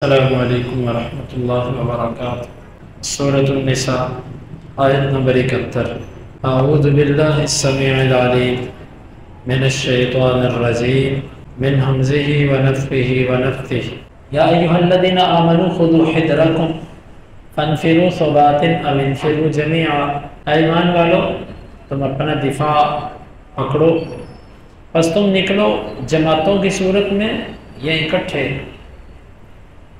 السلام علیکم ورحمۃ اللہ وبرکاتہ۔ سورۃ النساء آیت نمبر 71۔ اعوذ باللہ السمیع العلیم من الشیطان الرجیم من ہمزہ ونفخہ ونفثہ۔ یا ایھا الذین آمنوا خذوا حذرکم فانفروا ثبات او انفروا جمیعا۔ ایمان والو تم اپنا دفاع پکڑو، پس تم نکلو جماعتوں کی صورت میں یا اکٹھے۔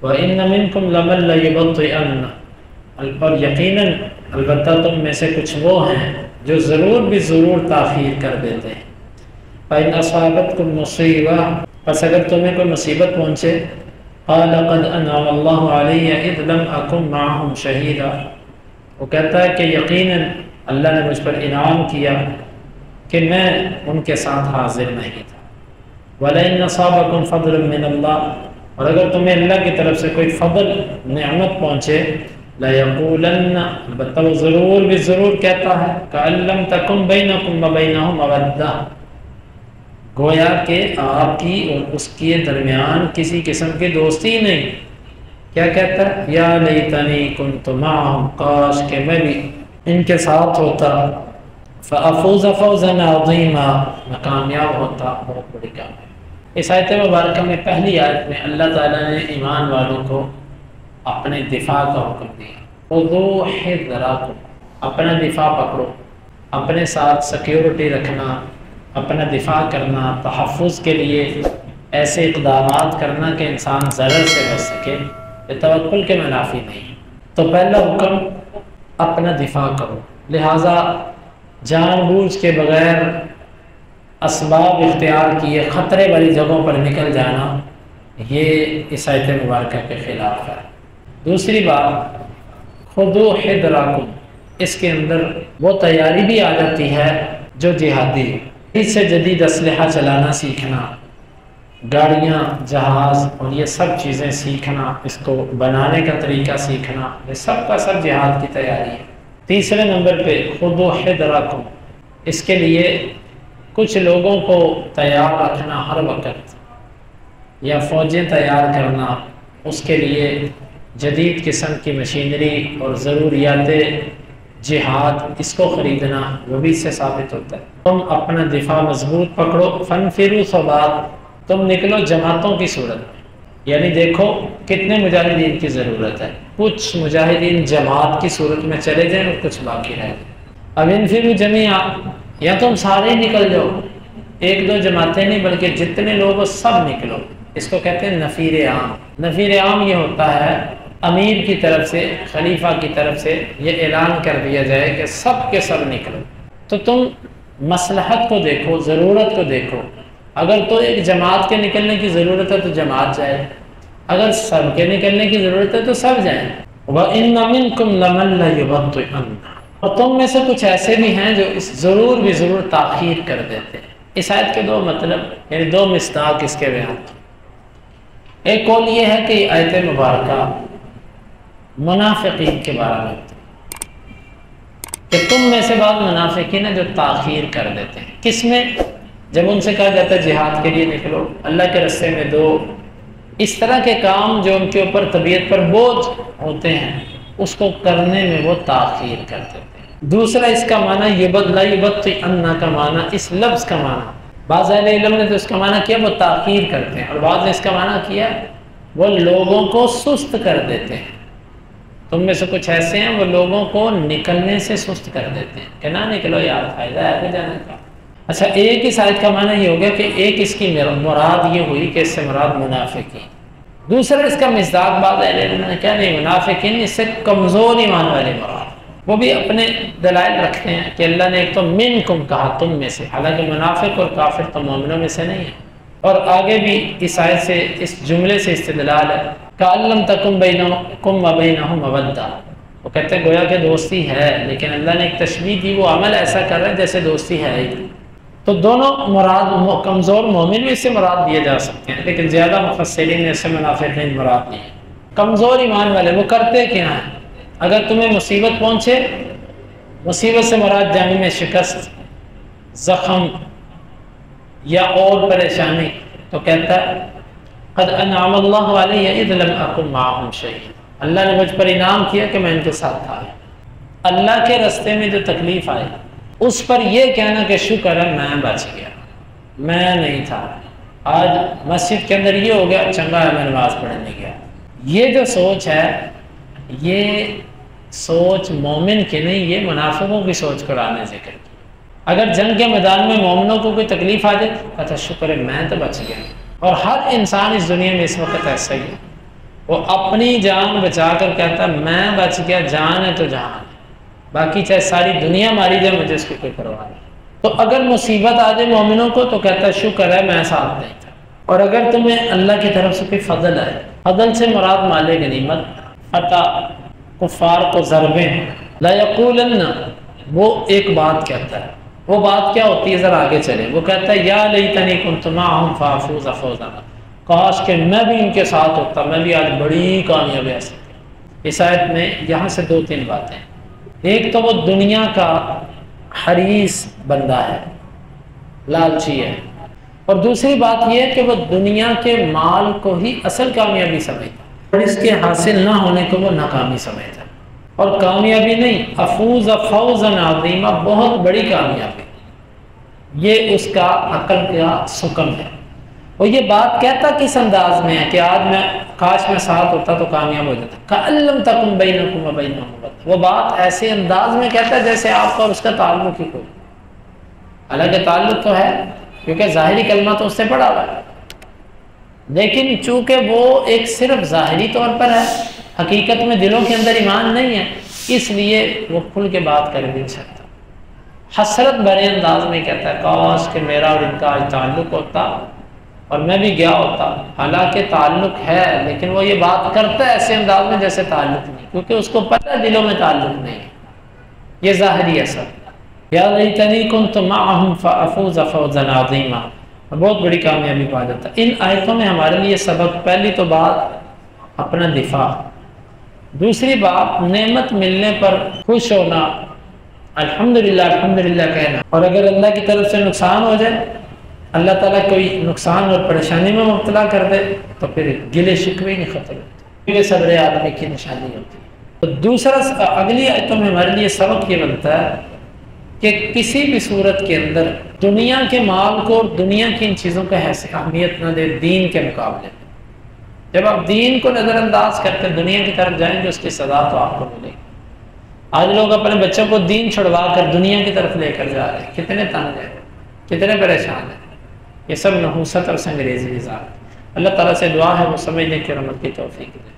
وَإِنَّ مِنْكُمْ لَمَن لَّيُبَطِّئَنَّ، اور یقیناً البتہ تم میں سے کچھ وہ ہیں جو ضرور بھی ضرور تاخیر کر دیتے ہیں۔ فَإِنْ أَصَابَتْكُمْ مُصِیبَةٌ، پس اگر تمہیں کوئی مصیبت پہنچے، قَالَ قَدْ أَنْعَمَ اللَّهُ عَلَيَّ إِذْ لَمْ أَكُنْ مَعَهُمْ شَهِيدًا، وہ کہتا ہے کہ یقیناً اللہ نے مجھ پر انعام کیا کہ میں ان کے ساتھ حاضر نہیں تھا۔ وَلَئِنْ أَصَابَكُمْ فَضْلٌ مِّنَ اللَّهِ، اور اگر تمہیں اللہ کی طرف سے کوئی فضل نعمت پہنچے، لَيَقُولَنَّ، البتہ وہ ضرور بھی ضرور کہتا ہے، كَأَن لَّمْ تَكُن بَيْنَكُمْ وَبَيْنَهُ مَوَدَّةٌ، گویا کہ آپ کی اور اس کے درمیان کسی قسم کی دوستی نہیں۔ کیا کہتا ہے؟ یا لیتنی کنت معہم، کاش کہ میں بھی ان کے ساتھ ہوتا، فَأَفُوزَ فَوْزًا عَظِیمًا، میں کامیاب ہوتا بہت بڑی کامیابی۔ اس آیت مبارکہ میں پہلی آیت میں اللہ تعالیٰ نے ایمان والوں کو اپنے دفاع کا حکم دیا۔ خذوا حذرکم، اپنا دفاع پکڑو، اپنے ساتھ سیکیورٹی رکھنا، اپنا دفاع کرنا، تحفظ کے لیے ایسے اقدامات کرنا کہ انسان ضرر سے بچ سکے، یہ توکل کے منافی نہیں۔ تو پہلا حکم اپنا دفاع کرو، لہٰذا جان بوجھ کے بغیر اسباب اختیار کیے خطرے والی جگہوں پر نکل جانا، یہ اس آیت مبارکہ کے خلاف ہے۔ دوسری بات، خذوا حذرکم، اس کے اندر وہ تیاری بھی آ جاتی ہے جو جہادی، اس سے جدید اسلحہ چلانا سیکھنا، گاڑیاں، جہاز اور یہ سب چیزیں سیکھنا، اس کو بنانے کا طریقہ سیکھنا، یہ سب کا سب جہاد کی تیاری ہے۔ تیسرے نمبر پہ خذوا حذرکم، اس کے لیے کچھ لوگوں کو تیار رکھنا ہر وقت، یا فوجیں تیار کرنا، اس کے لیے جدید قسم کی مشینری اور ضروریات جہاد، اس کو خریدنا، وہ بھی اس سے ثابت ہوتا ہے۔ تم اپنا دفاع مضبوط پکڑو، فانفروا ثبات، تم نکلو جماعتوں کی صورت میں، یعنی دیکھو کتنے مجاہدین کی ضرورت ہے، کچھ مجاہدین جماعت کی صورت میں چلے جائیں اور کچھ باقی رہ جائیں۔ اب انفروا جمیعا، یا تم سارے نکل جاؤ، ایک دو جماعتیں نہیں بلکہ جتنے لوگ ہو سب نکلو، اس کو کہتے ہیں نفیر عام۔ نفیر عام یہ ہوتا ہے امیر کی طرف سے، خلیفہ کی طرف سے یہ اعلان کر دیا جائے کہ سب کے سب نکلو۔ تو تم مصلحت کو دیکھو، ضرورت کو دیکھو، اگر تو ایک جماعت کے نکلنے کی ضرورت ہے تو جماعت جائے، اگر سب کے نکلنے کی ضرورت ہے تو سب جائیں۔ وَإِنَّ مِنْكُمْ لَمَن لَّيُبَطِّئَنَّ، اور تم میں سے کچھ ایسے بھی ہیں جو اس ضرور بھی ضرور تاخیر کر دیتے ہیں۔ اس آیت کے دو مطلب، یعنی دو مصداق اس کے بیان۔ ایک قول یہ ہے کہ آیت مبارکہ منافقین کے بارے میں کہ تم میں سے بعض منافقین ہیں جو تاخیر کر دیتے ہیں۔ کس میں؟ جب ان سے کہا جاتا ہے جہاد کے لیے نکلو، اللہ کے راستے میں دو، اس طرح کے کام جو ان کے اوپر طبیعت پر بوجھ ہوتے ہیں، اس کو کرنے میں وہ تاخیر کر دیتے ہیں۔ دوسرا اس کا معنی یبطئن کا معنی، اس لفظ کا معنی بعض اہل علم نے تو اس کا معنی کیا وہ تاخیر کرتے ہیں، اور بعض نے اس کا معنی کیا وہ لوگوں کو سست کر دیتے ہیں۔ تم میں سے کچھ ایسے ہیں وہ لوگوں کو نکلنے سے سست کر دیتے ہیں کہ نہ نکلو یار، فائدہ ہے آگے جانے کا۔ اچھا، ایک اس آیت کا معنی یہ ہو گیا کہ ایک اس کی مراد یہ ہوئی کہ اس سے مراد منافقین۔ دوسرا اس کا مصداق بعض اہل علم نے کیا نہیں، منافقین اس سے کمزور ایمان والے مراد، وہ بھی اپنے دلائل رکھتے ہیں کہ اللہ نے ایک تو منکم کہا، تم میں سے، حالانکہ منافق اور کافر تو مومنوں میں سے نہیں ہے۔ اور آگے بھی اس آیت سے، اس جملے سے استدلال ہے کأن لم تکن بینکم وبینہم مودہ، وہ کہتے ہیں گویا کہ دوستی ہے، لیکن اللہ نے ایک تشبیہ دی، وہ عمل ایسا کر رہا ہے جیسے دوستی ہے ہی۔ تو دونوں مراد، کمزور مومن بھی اس سے مراد دیے جا سکتے ہیں، لیکن زیادہ مفسرین نے اس سے منافقین مراد نہیں ہے۔ کمزور ایمان والے وہ کرتے کیا ہیں؟ اگر تمہیں مصیبت پہنچے، مصیبت سے مراد جان میں شکست، زخم یا اور پریشانی، تو کہتا ہے قد انعم اللہ علیہ اذ لم اکن معہم شہید، اللہ نے مجھ پر انعام کیا کہ میں ان کے ساتھ تھا۔ اللہ کے راستے میں جو تکلیف آئی اس پر یہ کہنا کہ شکر ہے میں بچ گیا، میں نہیں تھا، آج مسجد کے اندر یہ ہو گیا، چنگا ہے میں نماز پڑھنے گیا، یہ جو سوچ ہے یہ سوچ مومن کی نہیں، یہ منافقوں کی سوچ قرآن نے ذکر کی۔ اگر جنگ کے میدان میں مومنوں کو کوئی تکلیف آ جائے کہتا شکر ہے میں تو بچ گیا، اور ہر انسان اس دنیا میں اس وقت ایسا ہی ہے، وہ اپنی جان بچا کر کہتا ہے میں بچ گیا، جان ہے تو جان ہے، باقی چاہے ساری دنیا ماری جائے مجھے اس کی کوئی پرواہ نہیں۔ تو اگر مصیبت آ جائے مومنوں کو تو کہتا ہے شکر ہے میں ساتھ نہیں تھا۔ اور اگر تمہیں اللہ کی طرف سے کوئی فضل آئے، فضل سے مراد مال غنیمت، فتح، کفار کو ضربیں، لا یقولن، وہ ایک بات کہتا ہے، وہ بات کیا ہوتی ہے ذرا آگے چلے، وہ کہتا ہے یا لیتنی کنت معہم فافوز فوزا، کاش کہ میں بھی ان کے ساتھ ہوتا، میں بھی آج بڑی کامیابی حاصل کرتا۔ اس آیت میں یہاں سے دو تین باتیں، ایک تو وہ دنیا کا حریص بندہ ہے، لالچی ہے، اور دوسری بات یہ ہے کہ وہ دنیا کے مال کو ہی اصل کامیابی سمجھتا اور اس کے حاصل نہ ہونے کو وہ ناکامی سمجھتا، اور کامیابی نہیں، افوز فوزا عظیمہ، بہت بڑی کامیابی، یہ اس کا عقل کا سکم ہے۔ اور یہ بات کہتا کس انداز میں ہے کہ آج میں کاش میں ساتھ ہوتا تو کامیاب ہو جاتا، کألم تکن بینکم وبینہم مودہ، وہ بات ایسے انداز میں کہتا ہے جیسے آپ کا اور اس کا تعلق ہی کوئی، حالانکہ تعلق تو ہے کیونکہ ظاہری کلمہ تو اس سے پڑا ہوا ہے، لیکن چونکہ وہ ایک صرف ظاہری طور پر ہے، حقیقت میں دلوں کے اندر ایمان نہیں ہے، اس لیے وہ کھل کے بات کر نہیں سکتا، حسرت بھرے انداز میں کہتا ہے کاش کہ میرا اور ان کا آج تعلق ہوتا اور میں بھی گیا ہوتا، حالانکہ تعلق ہے لیکن وہ یہ بات کرتا ہے ایسے انداز میں جیسے تعلق نہیں، کیونکہ اس کو پتہ دلوں میں تعلق نہیں ہے، یہ ظاہری اثر۔ یا لیتنی کنت معہم فافوز فوزا عظیما، بہت بڑی کامیابی پا جاتا۔ ان آیتوں میں ہمارے لیے سبق، پہلی تو بات اپنا دفاع، دوسری بات نعمت ملنے پر خوش ہونا، الحمدللہ الحمدللہ کہنا، اور اگر اللہ کی طرف سے نقصان ہو جائے، اللہ تعالیٰ کوئی نقصان اور پریشانی میں مبتلا کر دے تو پھر گلے شکوے نہیں ختم ہوتے، یہ صبر آدمی کی نشانی ہوتی ہے۔ تو دوسرا اگلی آیتوں میں ہمارے لیے سبق یہ بنتا ہے کہ کسی بھی صورت کے اندر دنیا کے مال کو اور دنیا کی ان چیزوں کا اہمیت نہ دے دین کے مقابلے میں۔ جب آپ دین کو نظر انداز کرتے دنیا کی طرف جائیں گے اس کی سزا تو آپ کو ملے گی۔ آج لوگ اپنے بچوں کو دین چھڑوا کر دنیا کی طرف لے کر جا رہے ہیں، کتنے تنگ ہیں، کتنے پریشان ہیں، یہ سب نحوست اور سنگریزی نظام۔ اللہ تعالیٰ سے دعا ہے وہ سمجھنے کی رحمت کی توفیق دے۔